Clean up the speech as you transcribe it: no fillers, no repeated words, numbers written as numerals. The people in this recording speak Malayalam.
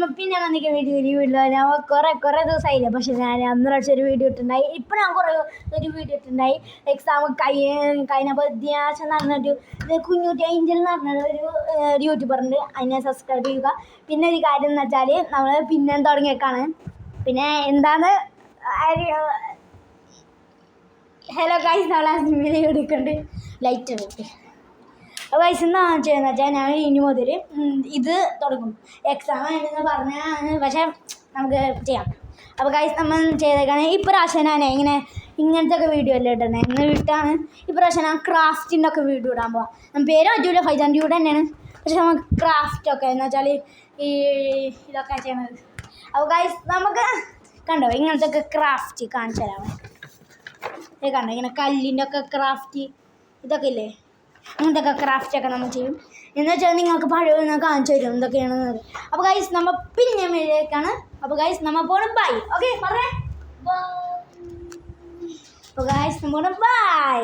നമ്മൾ പിന്നെ വന്നിട്ട് വീഡിയോ ഞാൻ കുറേ ദിവസമായില്ല. പക്ഷെ ഞാൻ അന്ന് പ്രാവശ്യം ഒരു വീഡിയോ ഇട്ടുണ്ടായി. ഇപ്പം ഞാൻ ഒരു വീഡിയോ ഇട്ടുണ്ടായി. എക്സാം കഴിഞ്ഞപ്പോൾ ധ്യാസം എന്ന് പറഞ്ഞൊരു കുഞ്ഞുട്ടി ഏഞ്ചൽ എന്ന് പറഞ്ഞൊരു യൂട്യൂബറുണ്ട്. അതിനെ സബ്സ്ക്രൈബ് ചെയ്യുക. പിന്നെ ഒരു കാര്യം എന്ന് വെച്ചാൽ നമ്മൾ പിന്നെ തുടങ്ങിയേക്കാണ്. പിന്നെ എന്താണ് ഹലോ ഗൈസ്, നാളെ വീഡിയോ എടുക്കുന്നുണ്ട്. ലൈറ്റ് എടുത്ത് അപ്പോൾ ഗൈസ് എന്താണെന്ന് ചെയ്യുന്നത് വെച്ചാൽ ഞാൻ ഇനി മുതൽ ഇത് തുടങ്ങും. എക്സാം ആണെന്ന് പറഞ്ഞാൽ പക്ഷേ നമുക്ക് ചെയ്യാം. അപ്പോൾ ഗൈസ് നമ്മൾ ചെയ്തേക്കാണ്. ഇപ്രാവശ്യം ഞാൻ ഇങ്ങനത്തെ ഒക്കെ വീഡിയോ അല്ലേ ഇടുന്നത്. ഇന്ന് വിട്ടാണ് ഇപ്രാവശ്യം ഞാൻ ക്രാഫ്റ്റിൻ്റെ ഒക്കെ വീഡിയോ ഇടാൻ പോവാം. നമ്മൾ പേര് പറ്റൂല, 500 തന്നെയാണ്. പക്ഷെ നമുക്ക് ക്രാഫ്റ്റൊക്കെ എന്ന് വെച്ചാൽ ഈ ഇതൊക്കെ ചെയ്യണത്. അപ്പോൾ ഗൈസ് നമുക്ക് കണ്ടോ ഇങ്ങനത്തെ ഒക്കെ ക്രാഫ്റ്റ് കാണിച്ചു തരാമോ? കണ്ടോ ഇങ്ങനെ കല്ലിൻ്റെ ഒക്കെ ക്രാഫ്റ്റ് ഇതൊക്കെ ഇല്ലേ, അങ്ങനത്തെ ഒക്കെ ക്രാഫ്റ്റൊക്കെ നമ്മൾ ചെയ്യും. എന്ന് വെച്ചാൽ നിങ്ങൾക്ക് പഴയ കാണിച്ചു തരും എന്തൊക്കെയാണെന്നത്. അപ്പോൾ ഗൈസ് നമ്മൾ പിന്നെ മേലേക്കാണ്. അപ്പോൾ ഗൈസ് നമ്മൾ പോകണം. ബൈ. ഓക്കെ പറഞ്ഞേ. അപ്പോൾ ഗൈസ് നമ്മൾ പോകണം. ബൈ.